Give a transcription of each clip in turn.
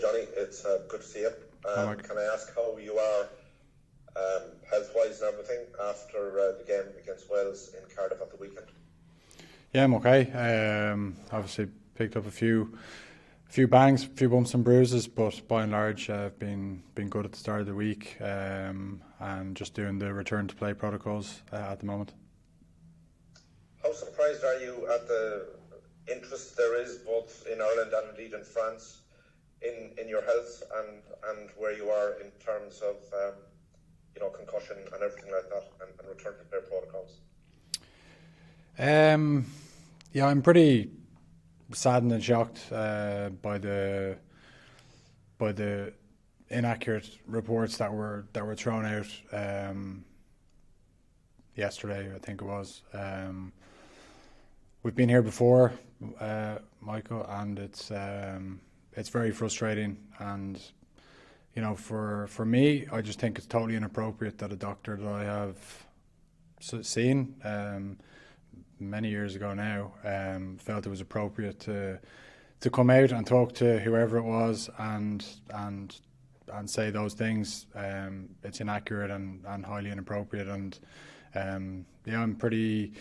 Johnny. It's good to see you. Mike. Can I ask how you are, health-wise and everything, after the game against Wales in Cardiff at the weekend? Yeah, I'm okay. Obviously picked up a few bangs, a few bumps and bruises, but by and large I've been good at the start of the week, and just doing the return to play protocols at the moment. How surprised are you at the interest there is both in Ireland and indeed in France in your health and where you are in terms of concussion and everything like that, and return to play protocols? Yeah, I'm pretty saddened and shocked by the inaccurate reports that were thrown out yesterday, I think it was. We've been here before, Michael, and it's very frustrating. And for me, I just think it's totally inappropriate that a doctor that I have seen many years ago now felt it was appropriate to come out and talk to whoever it was and say those things. It's inaccurate and highly inappropriate, and I'm pretty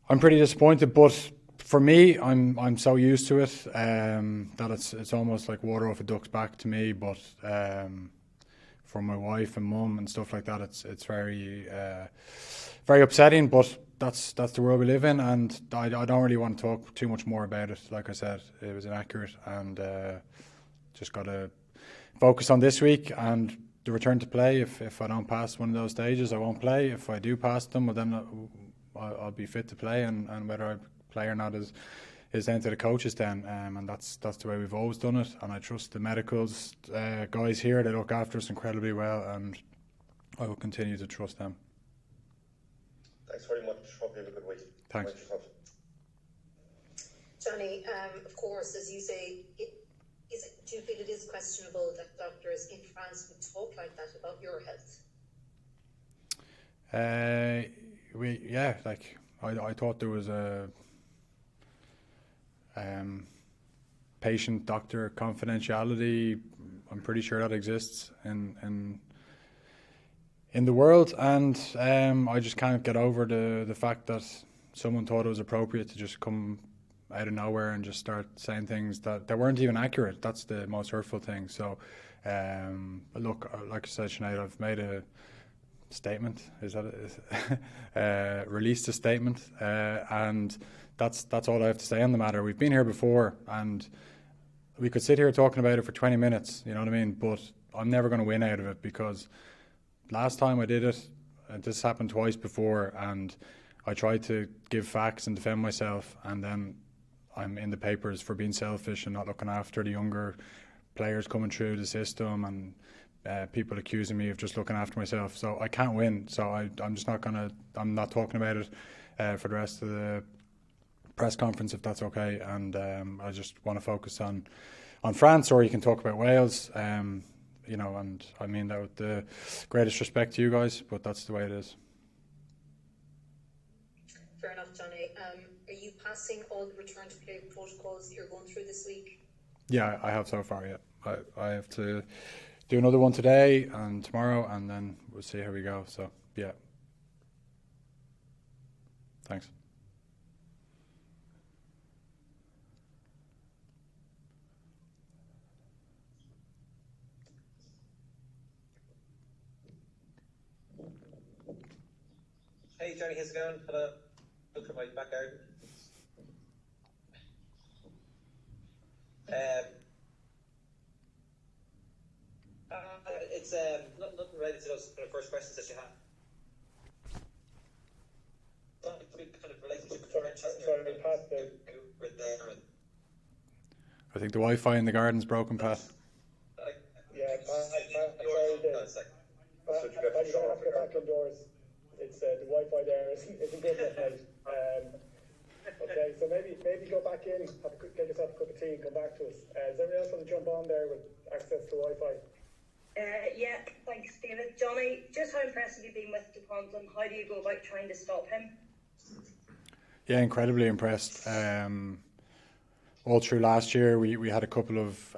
disappointed. But for me, I'm so used to it that it's almost like water off a duck's back to me. But for my wife and mum and stuff like that, it's very very upsetting. But that's the world we live in, and I don't really want to talk too much more about it. Like I said, it was inaccurate, and just got to focus on this week and the return to play. If I don't pass one of those stages, I won't play. If I do pass them, well, then I'll be fit to play, and whether I play or not is down to the coaches then, and that's the way we've always done it. And I trust the medicals guys here. They look after us incredibly well, and I will continue to trust them. Thanks very much. Hope you have a good week. Thanks. Johnny, of course, as you say, do you feel it is questionable that doctors in France would talk like that about your health? I thought there was a patient-doctor confidentiality. I'm pretty sure that exists in the world, and I just can't get over the fact that someone thought it was appropriate to just come out of nowhere and just start saying things that weren't even accurate. That's the most hurtful thing. So, but look, like I said, Sinead, I've made a statement. Released a statement, and that's all I have to say on the matter. We've been here before, and we could sit here talking about it for 20 minutes. You know what I mean? But I'm never going to win out of it, because last time I did it, this happened twice before, and I tried to give facts and defend myself, and then I'm in the papers for being selfish and not looking after the younger players coming through the system, and people accusing me of just looking after myself. So I can't win. So I'm not talking about it for the rest of the press conference, if that's okay. And I just want to focus on France, or you can talk about Wales. And I mean that with the greatest respect to you guys, but that's the way it is. Fair enough, Johnny. Are you passing all the return to play protocols that you're going through this week? Yeah, I have so far, yeah. I have to do another one today and tomorrow, and then we'll see how we go. So, yeah. Thanks. Hey Johnny, how's it going? Had a look at my back garden. It's nothing related to those kind of first questions that you had. I think the Wi-Fi in the garden's broken, Pat. Yeah, I have to go back indoors. It's the Wi-Fi there isn't good enough, mate. Okay, so maybe go back in, get yourself a cup of tea, and come back to us. Does everyone else want to jump on there with access to Wi-Fi? Yeah, thanks, David. Johnny, just how impressive you've been with Pont, and how do you go about trying to stop him? Yeah, incredibly impressed. all through last year, we had a couple of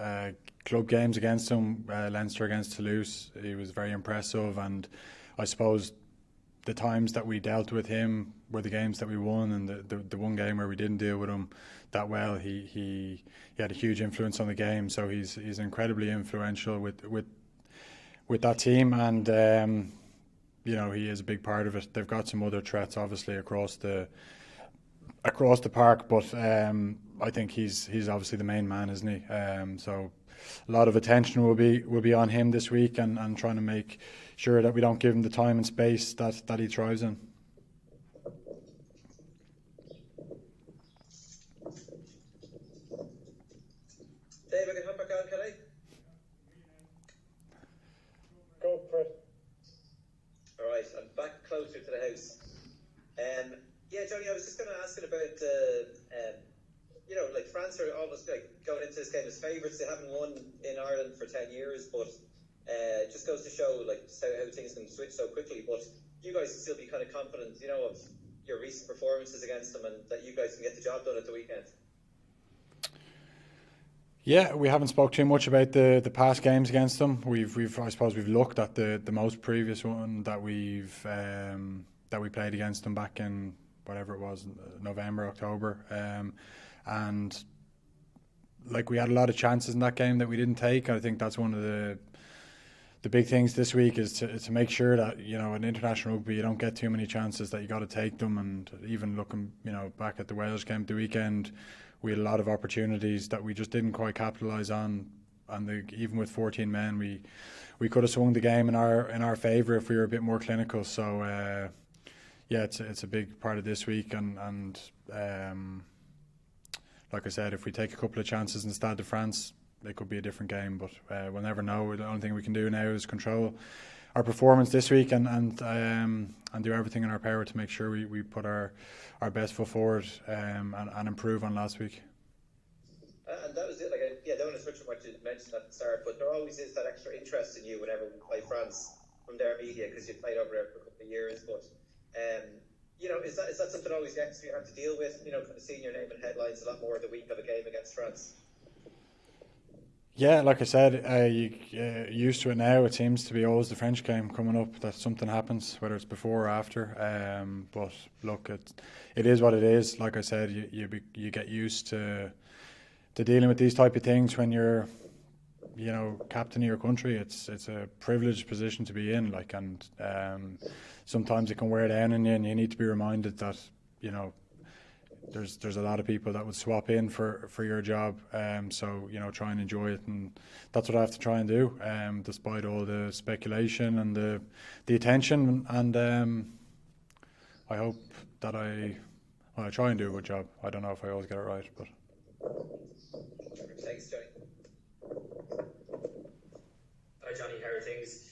club games against him, Leinster against Toulouse. He was very impressive, and I suppose the times that we dealt with him were the games that we won, and the one game where we didn't deal with him that well, he had a huge influence on the game. So he's incredibly influential with that team, and he is a big part of it. They've got some other threats, obviously, across the park, but I think he's obviously the main man, isn't he? So a lot of attention will be on him this week, and trying to make sure that we don't give him the time and space that he thrives in. Dave, I can hop back on, can I? Go for it. All right, I'm back closer to the house. Yeah, Johnny, I was just going to ask you about, like France are almost like going into this game as favourites. They haven't won in Ireland for 10 years, but it just goes to show like how things can switch so quickly. But you guys can still be kind of confident, of your recent performances against them, and that you guys can get the job done at the weekend. Yeah, we haven't spoke too much about the past games against them. I suppose we've looked at the most previous one that we played against them back in whatever it was, November, October, and like we had a lot of chances in that game that we didn't take. I think that's one of the big things this week is to make sure that in international rugby you don't get too many chances, that you got to take them. And even looking back at the Wales game the weekend, we had a lot of opportunities that we just didn't quite capitalise on, and even with 14 men, we could have swung the game in our favour if we were a bit more clinical. So yeah, it's a big part of this week, and like I said, if we take a couple of chances in Stade de France, it could be a different game, but we'll never know. The only thing we can do now is control our performance this week and do everything in our power to make sure we put our best foot forward and improve on last week. And that was it. Like, I don't want to switch from what you mentioned at the start, but there always is that extra interest in you whenever we play France from their media, because you've played over there for a couple of years. But is that something always extra you have to deal with? Kind of seeing your name in headlines a lot more the week of a game against France. Yeah, like I said, you used to it now. It seems to be always the French game coming up that something happens, whether it's before or after. But look, it is what it is. Like I said, you get used to dealing with these type of things when you're, captain of your country. It's a privileged position to be in. And sometimes it can wear down on you, and you need to be reminded that there's a lot of people that would swap in for your job, so try and enjoy it, and that's what I have to try and do, despite all the speculation and the attention, and I hope that I try and do a good job. I don't know if I always get it right, but thanks, Johnny. Hi Johnny, how are things?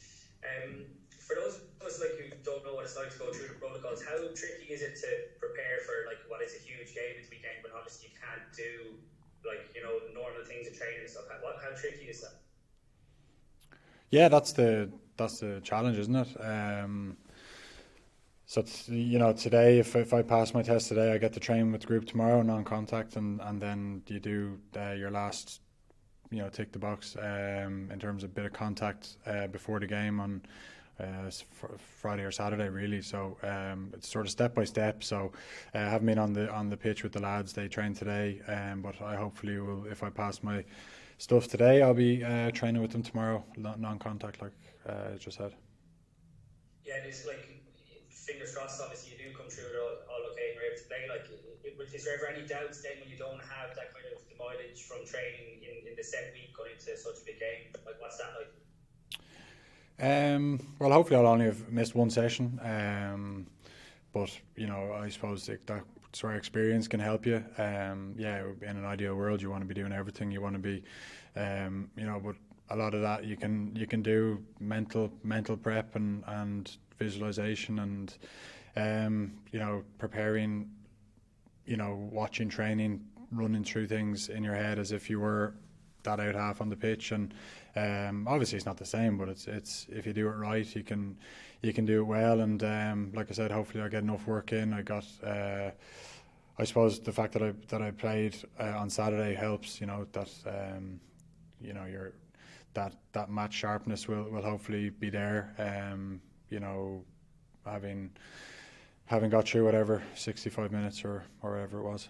For those of us who don't know what it's like to go through the protocols, how tricky is it to prepare for what is a huge game this weekend when obviously you can't do normal things in training and stuff? How tricky is that? Yeah, that's the challenge, isn't it? So today, if I pass my test today, I get to train with the group tomorrow, non-contact, and then you do your last tick the box in terms of a bit of contact before the game on Friday or Saturday, really. So it's sort of step by step. So I haven't been on the pitch with the lads. They trained today, but I hopefully will. If I pass my stuff today, I'll be training with them tomorrow, non-contact, like I just said. Yeah, and it's fingers crossed. Obviously, you do come through it all okay and you're able to play. Is there ever any doubts then when you don't have that kind of the mileage from training in the set week going into such a big game? What's that like? Well, hopefully I'll only have missed one session, but I suppose that's where experience can help you. Yeah, in an ideal world you want to be doing everything. You want to be, but a lot of that you can do mental prep and visualization and preparing, watching training, running through things in your head as if you were that out half on the pitch, and obviously it's not the same, but it's if you do it right, you can do it well, and like I said, hopefully I get enough work in. I I suppose the fact that I played on Saturday helps. You know that you know that match sharpness will hopefully be there. You know, having got through whatever 65 minutes or whatever it was.